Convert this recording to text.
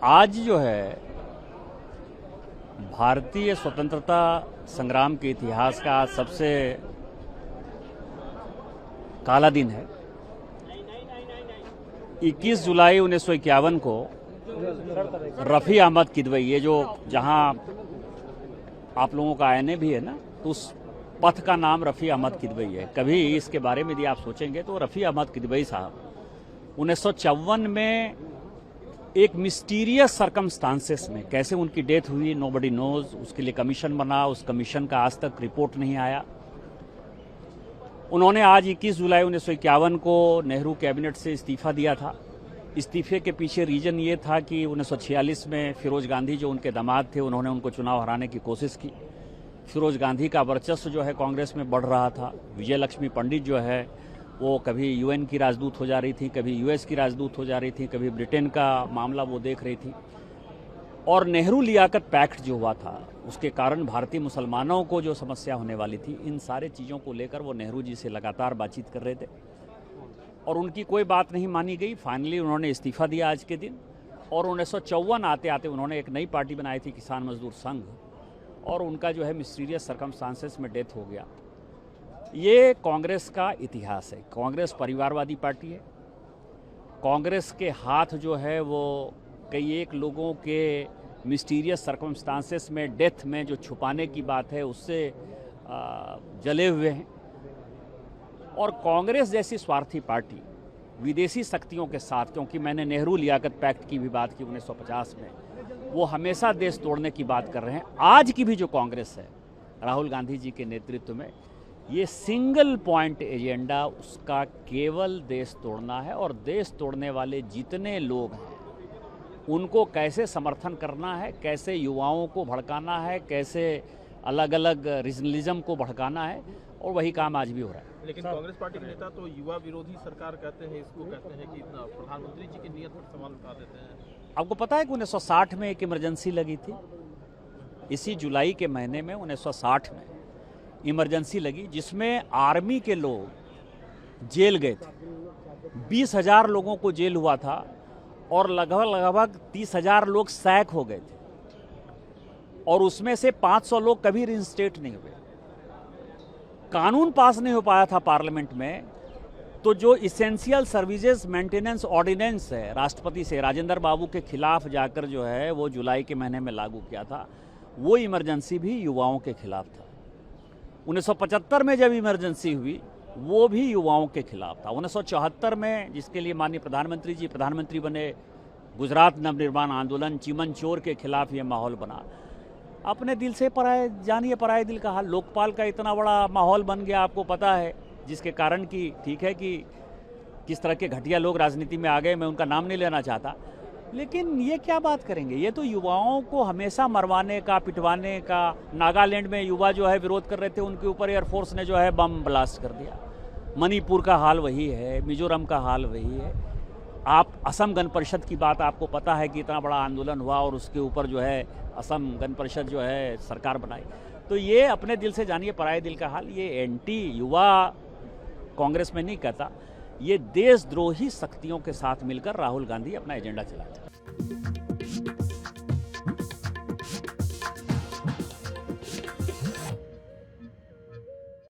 आज जो है भारतीय स्वतंत्रता संग्राम के इतिहास का आज सबसे काला दिन है। 21 जुलाई 1951 को रफ़ी अहमद किदवई, ये जो जहां आप लोगों का आईएनए भी है ना, तो उस पथ का नाम रफ़ी अहमद किदवई है। कभी इसके बारे में यदि आप सोचेंगे तो रफ़ी अहमद किदवई साहब 1954 में एक मिस्टीरियस सर्कमस्टांसेस में कैसे उनकी डेथ हुई, नोबडी नोज। उसके लिए कमीशन बना, उस कमीशन का आज तक रिपोर्ट नहीं आया। उन्होंने आज 21 जुलाई 1951 को नेहरू कैबिनेट से इस्तीफा दिया था। इस्तीफे के पीछे रीजन ये था कि 1946 में फिरोज गांधी जो उनके दामाद थे, उन्होंने उनको चुनाव हराने की कोशिश की। फिरोज गांधी का वर्चस्व जो है कांग्रेस में बढ़ रहा था। विजयलक्ष्मी पंडित जो है वो कभी यूएन की राजदूत हो जा रही थी, कभी यूएस की राजदूत हो जा रही थी, कभी ब्रिटेन का मामला वो देख रही थी। और नेहरू लियाकत पैक्ट जो हुआ था, उसके कारण भारतीय मुसलमानों को जो समस्या होने वाली थी, इन सारे चीज़ों को लेकर वो नेहरू जी से लगातार बातचीत कर रहे थे और उनकी कोई बात नहीं मानी गई। फाइनली उन्होंने इस्तीफा दिया आज के दिन और 1954 आते आते उन्होंने एक नई पार्टी बनाई थी, किसान मजदूर संघ, और उनका जो है मिस्टीरियस सर्कमस्टांसेस में डेथ हो गया। ये कांग्रेस का इतिहास है। कांग्रेस परिवारवादी पार्टी है। कांग्रेस के हाथ जो है वो कई एक लोगों के मिस्टीरियस सर्कमस्टांसेस में डेथ में जो छुपाने की बात है उससे जले हुए हैं। और कांग्रेस जैसी स्वार्थी पार्टी विदेशी शक्तियों के साथ, क्योंकि मैंने नेहरू लियाकत पैक्ट की भी बात की 1950 में, वो हमेशा देश तोड़ने की बात कर रहे हैं। आज की भी जो कांग्रेस है राहुल गांधी जी के नेतृत्व में, ये सिंगल पॉइंट एजेंडा उसका केवल देश तोड़ना है। और देश तोड़ने वाले जितने लोग हैं उनको कैसे समर्थन करना है, कैसे युवाओं को भड़काना है, कैसे अलग अलग रीजनलिज्म को भड़काना है, और वही काम आज भी हो रहा है। लेकिन कांग्रेस पार्टी के नेता तो युवा विरोधी सरकार कहते हैं, इसको कहते हैं कि इतना प्रधानमंत्री जी की नीयत पर सवाल उठा देते हैं। आपको पता है कि 1960 में एक इमरजेंसी लगी थी। इसी जुलाई के महीने में 1960 में इमरजेंसी लगी, जिसमें आर्मी के लोग जेल गए थे। 20,000 लोगों को जेल हुआ था और लगभग 30,000 लोग सैक हो गए थे, और उसमें से 500 लोग कभी रिइंस्टेट नहीं हुए। कानून पास नहीं हो पाया था पार्लियामेंट में, तो जो इसेंशियल सर्विसेज मेंटेनेंस ऑर्डिनेंस है राष्ट्रपति से, राजेंद्र बाबू के खिलाफ जाकर जो है वो जुलाई के महीने में लागू किया था, वो इमरजेंसी भी युवाओं के खिलाफ था। 1975 में जब इमरजेंसी हुई वो भी युवाओं के खिलाफ था। 1974 में जिसके लिए माननीय प्रधानमंत्री जी प्रधानमंत्री बने, गुजरात नवनिर्माण आंदोलन, चीमन चोर के खिलाफ ये माहौल बना। अपने दिल से पराए जानिए, पराए दिल का हाल। लोकपाल का इतना बड़ा माहौल बन गया, आपको पता है, जिसके कारण कि ठीक है कि किस तरह के घटिया लोग राजनीति में आ गए, मैं उनका नाम नहीं लेना चाहता, लेकिन ये क्या बात करेंगे। ये तो युवाओं को हमेशा मरवाने का, पिटवाने का। नागालैंड में युवा जो है विरोध कर रहे थे, उनके ऊपर एयरफोर्स ने जो है बम ब्लास्ट कर दिया। मणिपुर का हाल वही है, मिजोरम का हाल वही है। आप असम गण परिषद की बात, आपको पता है कि इतना बड़ा आंदोलन हुआ और उसके ऊपर जो है असम गण परिषद जो है सरकार बनाई। तो ये अपने दिल से जानिए, पराए दिल का हाल। ये एंटी युवा कांग्रेस में नहीं कहता, ये देशद्रोही शक्तियों के साथ मिलकर राहुल गांधी अपना एजेंडा चलाते हैं।